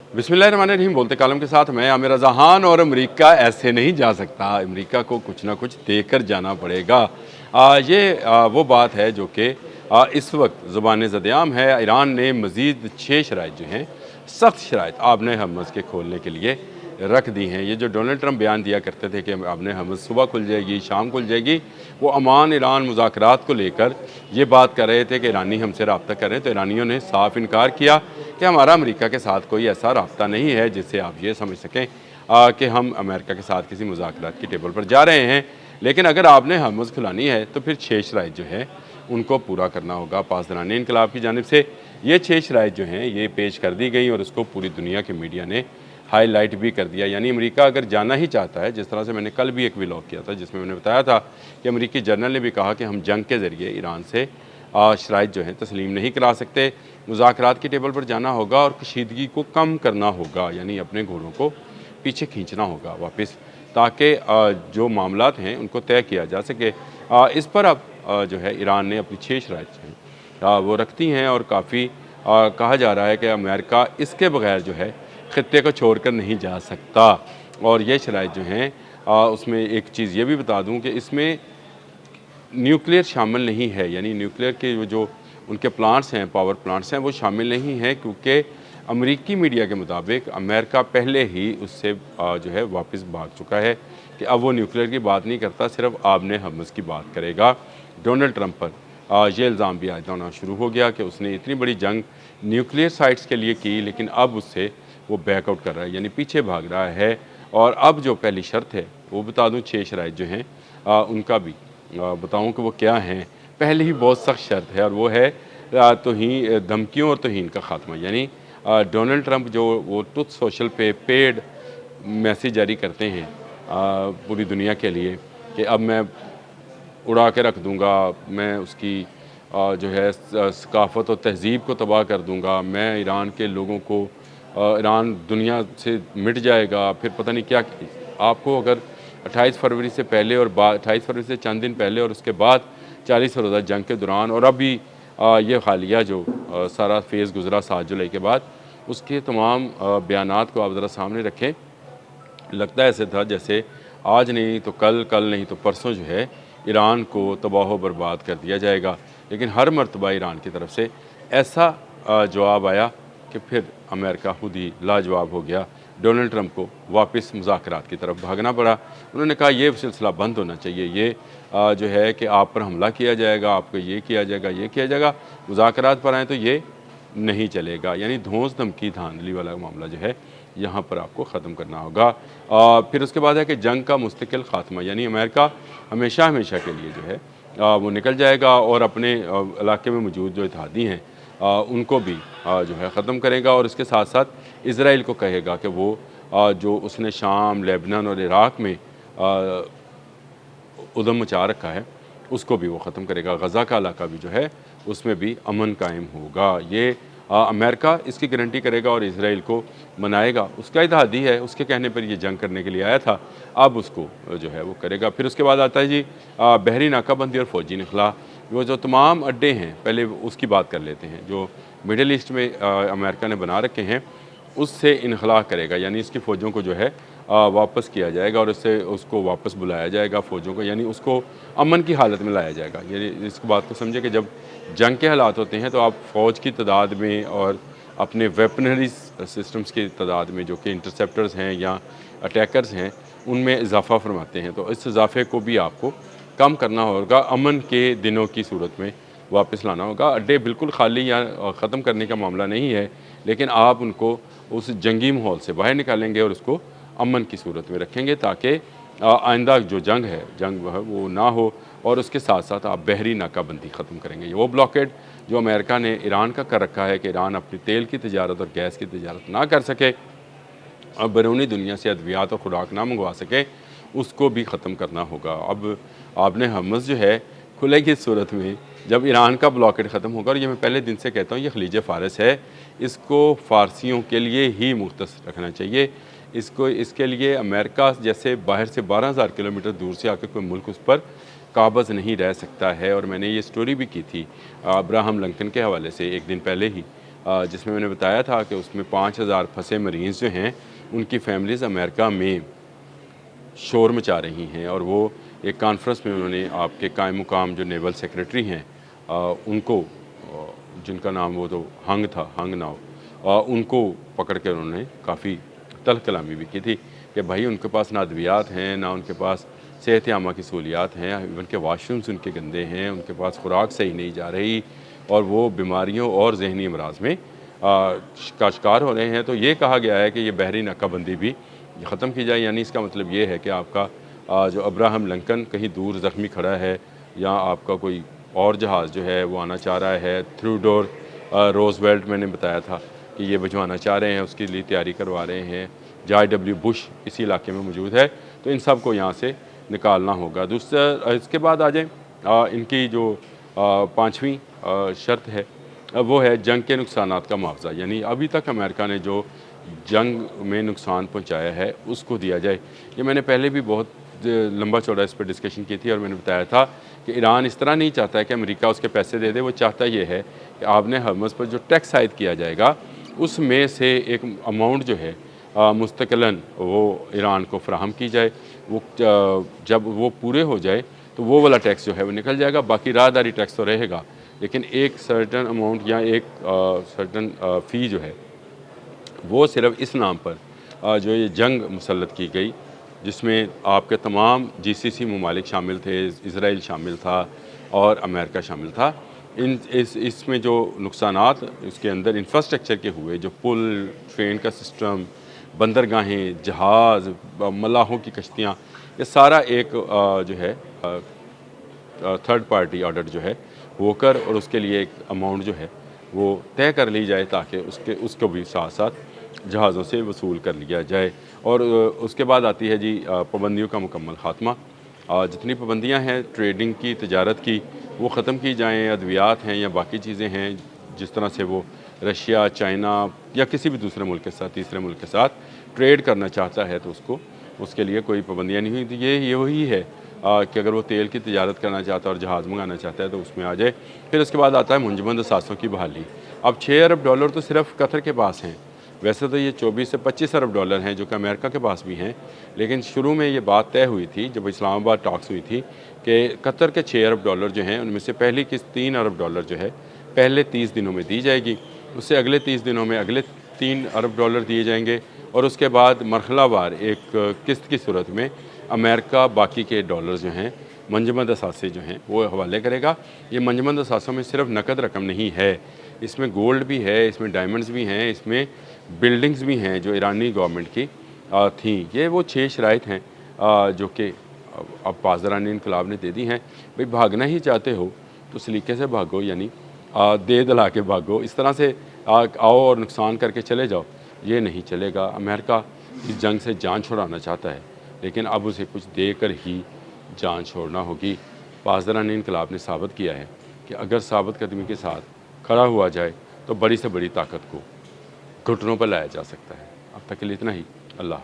बिस्मिल्लाहिर्रहमानिर्रहीम। बोलते कालम के साथ मैं आमिर जहान। और अमेरिका ऐसे नहीं जा सकता, अमेरिका को कुछ ना कुछ देकर जाना पड़ेगा। वो बात है जो कि इस वक्त ज़ुबान ज़द-ए-आम है। ईरान ने मज़ीद 6 शराइत जो हैं, सख्त शराइत आबने हर्मुज़ के खोलने के लिए रख दी हैं। ये जो डोनाल्ड ट्रंप बयान दिया करते थे कि आबने हर्मुज़ सुबह खुल जाएगी, शाम खुल जाएगी, वो अमान ईरान मुज़ाकरात को लेकर ये बात कर रहे थे कि ईरानी हमसे रब्ता कर रहे हैं। तो ईरानियों ने साफ इनकार किया कि हमारा अमेरिका के साथ कोई ऐसा रब्ता नहीं है जिससे आप ये समझ सकें कि हम अमेरिका के साथ किसी मुज़ाकरात की टेबल पर जा रहे हैं। लेकिन अगर आपने हर्मुज़ खुलानी है तो फिर 6 शराइत जो है उनको पूरा करना होगा। पासदारान इनकलाब की जानिब से ये 6 शराइत जो हैं ये पेश कर दी गई और उसको पूरी दुनिया के मीडिया ने हाईलाइट भी कर दिया। यानी अमेरिका अगर जाना ही चाहता है, जिस तरह से मैंने कल भी एक व्लॉग किया था जिसमें मैंने बताया था कि अमेरिकी जनरल ने भी कहा कि हम जंग के ज़रिए ईरान से शराइत जो हैं तस्लीम नहीं करा सकते। मुज़ाकरात की टेबल पर जाना होगा और कशीदगी को कम करना होगा, यानी अपने घोड़ों को पीछे खींचना होगा वापस, ताकि जो मामलात हैं उनको तय किया जा सके। इस पर अब जो है ईरान ने अपनी 6 शराइत जो हैं वो रखती हैं और काफ़ी कहा जा रहा है कि अमेरिका इसके बगैर जो है ख़ित्ते को छोड़कर नहीं जा सकता। और ये शराइत जो हैं उसमें एक चीज़ ये भी बता दूँ कि इसमें न्यूक्लियर शामिल नहीं है, यानी न्यूक्लियर के जो उनके प्लांट्स हैं, पावर प्लांट्स हैं, वो शामिल नहीं हैं, क्योंकि अमेरिकी मीडिया के मुताबिक अमेरिका पहले ही उससे जो है वापस भाग चुका है कि अब वो न्यूक्लियर की बात नहीं करता, सिर्फ आबने हर्मुज़ की बात करेगा। डोनाल्ड ट्रंप पर ये इल्ज़ाम भी आयद होना शुरू हो गया कि उसने इतनी बड़ी जंग न्यूक्लियर साइट्स के लिए की, लेकिन अब उससे वो बैकआउट कर रहा है, यानी पीछे भाग रहा है। और अब जो पहली शर्त है वो बता दूँ, 6 शराइत जो हैं उनका भी बताऊँ कि वो क्या हैं। पहले ही बहुत सख्त शर्त है और वो है तौहीन, धमकियों और तौहीन का ख़ात्मा। यानी डोनाल्ड ट्रंप जो वो ट्रुथ सोशल पे पेड मैसेज जारी करते हैं पूरी दुनिया के लिए कि अब मैं उड़ा के रख दूँगा, मैं उसकी जो है सकाफ़त और तहज़ीब को तबाह कर दूँगा, मैं ईरान के लोगों को ईरान दुनिया से मिट जाएगा, फिर पता नहीं क्या। आपको अगर 28 फरवरी से पहले और 28 फरवरी से चंद दिन पहले और उसके बाद 40 रोज़ा जंग के दौरान और अभी ये हालिया जो सारा फेज़ गुज़रा 7 जुलाई के बाद, उसके तमाम बयानात को आप ज़रा सामने रखें। लगता ऐसे था जैसे आज नहीं तो कल, कल नहीं तो परसों जो है ईरान को तबाह बर्बाद कर दिया जाएगा। लेकिन हर मर्तबा ईरान की तरफ से ऐसा जवाब आया कि फिर अमेरिका खुद ही लाजवाब हो गया। डोनाल्ड ट्रंप को वापस मुज़ाकरात की तरफ भागना पड़ा। उन्होंने कहा ये सिलसिला बंद होना चाहिए, ये जो है कि आप पर हमला किया जाएगा, आपको ये किया जाएगा, ये किया जाएगा, मुज़ाकरात पर आएँ तो ये नहीं चलेगा। यानी धौंस धमकी धांधली वाला मामला जो है यहाँ पर आपको ख़त्म करना होगा। फिर उसके बाद है कि जंग का मुस्तकिल ख़ात्मा, यानी अमेरिका हमेशा हमेशा के लिए जो है वो निकल जाएगा और अपने इलाके में मौजूद जो इत्तेहादी हैं उनको भी जो है ख़त्म करेगा। और इसके साथ साथ इसराइल को कहेगा कि वो जो उसने शाम, लेबनान और इराक़ में उद्यम मचा रखा है उसको भी वो ख़त्म करेगा। गज़ा का इलाका भी जो है उसमें भी अमन कायम होगा। ये अमेरिका इसकी गारंटी करेगा और इसराइल को मनाएगा। उसका इत्तेहादी है, उसके कहने पर ये जंग करने के लिए आया था, अब उसको जो है वो करेगा। फिर उसके बाद आता है जी बहरी नाकाबंदी और फ़ौजी इनखला। वो जो तमाम अड्डे हैं, पहले उसकी बात कर लेते हैं, जो मिडल ईस्ट में अमेरिका ने बना रखे हैं, उससे इनखला करेगा। यानी इसकी फ़ौजों को जो है वापस किया जाएगा और इससे उसको वापस बुलाया जाएगा फ़ौजों को, यानी उसको अमन की हालत में लाया जाएगा। यानी इस बात को समझे कि जब जंग के हालात होते हैं तो आप फ़ौज की तादाद में और अपने वेपनरी सिस्टम्स की तादाद में, जो कि इंटरसेप्टर्स हैं या अटैकर्स हैं, उनमें इजाफ़ा फरमाते हैं। तो इस इजाफ़े को भी आपको कम करना होगा, अमन के दिनों की सूरत में वापस लाना होगा। अड्डे बिल्कुल खाली या ख़त्म करने का मामला नहीं है, लेकिन आप उनको उस जंगी माहौल से बाहर निकालेंगे और उसको अमन की सूरत में रखेंगे, ताकि आइंदा जो जंग है, जंग वो ना हो। और उसके साथ साथ आप बहरी नाकाबंदी ख़त्म करेंगे। वो ब्लॉकेड जो अमेरिका ने ईरान का कर रखा है कि ईरान अपनी तेल की तजारत और गैस की तजारत ना कर सके और बैरूनी दुनिया से अद्वियात और खुराक ना मंगवा सके, उसको भी ख़त्म करना होगा। अब आपने हर्मुज़ जो है खुलेगी इस सूरत में जब ईरान का ब्लॉकेड ख़त्म होगा। और ये मैं पहले दिन से कहता हूँ, ये खलीज फ़ारस है, इसको फ़ारसियों के लिए ही मुख्तस रखना चाहिए। इसके लिए अमेरिका जैसे बाहर से 12,000 किलोमीटर दूर से आकर कोई मुल्क उस पर काबज़ नहीं रह सकता है। और मैंने ये स्टोरी भी की थी अब्राहम लिंकन के हवाले से एक दिन पहले ही, जिसमें मैंने बताया था कि उसमें 5000 फंसे मरीज़ जो हैं उनकी फैमिलीज़ अमेरिका में शोर मचा रही हैं। और वो एक कॉन्फ्रेंस में उन्होंने आपके कायम मुकाम जो नेवल सेक्रेटरी हैं उनको जिनका नाम वो तो हंग नाव उनको पकड़ कर उन्होंने काफ़ी तल्ख़ कलामी भी की थी कि भाई उनके पास ना अद्वियात हैं, ना उनके पास सेहत आमा की सहूलियात हैं, इवन के वाशरूम्स उनके गंदे हैं, उनके पास खुराक सही नहीं जा रही और वो बीमारियों और जहनी अमराज में का शिकार हो रहे हैं। तो ये कहा गया है कि ये बहरी नाकाबंदी भी ख़त्म की जाए। यानी इसका मतलब ये है कि आपका जो अब्राहम लिंकन कहीं दूर ज़ख्मी खड़ा है या आपका कोई और जहाज़ जो है वो आना चाह रहा है, थ्रूडोर रोज़वेल्ट मैंने बताया था कि ये भिजवाना चाह रहे हैं, उसके लिए तैयारी करवा रहे हैं। जॉर्ज डब्ल्यू बुश इसी इलाके में मौजूद है, तो इन सब को यहाँ से निकालना होगा। दूसरा इसके बाद आ जाए इनकी जो पाँचवीं शर्त है वो है जंग के नुकसानात का मुआवजा। यानी अभी तक अमेरिका ने जो जंग में नुकसान पहुंचाया है उसको दिया जाए। ये मैंने पहले भी बहुत लंबा चौड़ा इस पर डिस्कशन की थी और मैंने बताया था कि ईरान इस तरह नहीं चाहता है कि अमेरिका उसके पैसे दे दे। वो चाहता ये है कि आपने हर्मस पर जो टैक्स आयद किया जाएगा उसमें से एक अमाउंट जो है मुस्तकिलन वो ईरान को फ़राहम की जाए। वो जब वो पूरे हो जाए तो वो वाला टैक्स जो है वो निकल जाएगा, बाकी राहदारी टैक्स तो रहेगा, लेकिन एक सर्टन अमाउंट या एक सर्टन फ़ी जो है वो सिर्फ इस नाम पर जो ये जंग मुसल्लत की गई जिसमें आपके तमाम जीसीसी ममालिक शामिल थे, इसराइल शामिल था और अमेरिका शामिल था। इसमें जो नुकसानात उसके अंदर इंफ्रास्ट्रक्चर के हुए, जो पुल, ट्रेन का सिस्टम, बंदरगाहें, जहाज़, मलाहों की कश्तियाँ, ये सारा एक जो है थर्ड पार्टी ऑर्डर जो है वो कर और उसके लिए एक अमाउंट जो है वो तय कर ली जाए ताकि उसको भी साथ साथ जहाज़ों से वसूल कर लिया जाए। और उसके बाद आती है जी पाबंदियों का मुकम्मल ख़ात्मा। जितनी पाबंदियां हैं ट्रेडिंग की, तजारत की, वो ख़त्म की जाएँ। अद्वियात हैं या बाकी चीज़ें हैं जिस तरह से वो रशिया, चाइना या किसी भी दूसरे मुल्क के साथ, तीसरे मुल्क के साथ ट्रेड करना चाहता है तो उसके लिए कोई पाबंदियाँ नहीं हुई। तो ये वही है कि अगर वो तेल की तजारत करना चाहता है और जहाज़ मंगाना चाहता है तो उसमें आ जाए। फिर उसके बाद आता है मुंजमद असासों की बहाली। अब $6 अरब तो सिर्फ कतर के पास हैं। वैसे तो ये 24 से 25 अरब डॉलर हैं जो कि अमेरिका के पास भी हैं, लेकिन शुरू में ये बात तय हुई थी जब इस्लामाबाद टॉक्स हुई थी कि कतर के $6 अरब जो हैं उनमें से पहली किस्त $3 अरब जो है पहले 30 दिनों में दी जाएगी, उससे अगले 30 दिनों में अगले $3 अरब दिए जाएंगे और उसके बाद मरहलावार एक किस्त की सूरत में अमेरिका बाकी के डॉलर जो हैं मंजमद असासे जो हैं वो हवाले करेगा। ये मंजमद असासों में सिर्फ नकद रकम नहीं है, इसमें गोल्ड भी है, इसमें डायमंड्स भी हैं, इसमें बिल्डिंग्स भी हैं जो ईरानी गवर्नमेंट की थी। ये वो 6 शराइत हैं जो कि अब पासदारानी इनकलाब ने दे दी हैं। भाई भागना ही चाहते हो तो सलीके से भागो, यानी दे दला के भागो। इस तरह से आओ और नुकसान करके चले जाओ, ये नहीं चलेगा। अमेरिका इस जंग से जान छुड़ाना चाहता है, लेकिन अब उसे कुछ देकर ही जान छोड़ना होगी। पासदारानी इनकलाब ने साबित किया है कि अगर साबित कदमी के साथ खड़ा हुआ जाए तो बड़ी से बड़ी ताकत को घुटनों पर लाया जा सकता है। अब तक के लिए इतना ही। अल्लाह।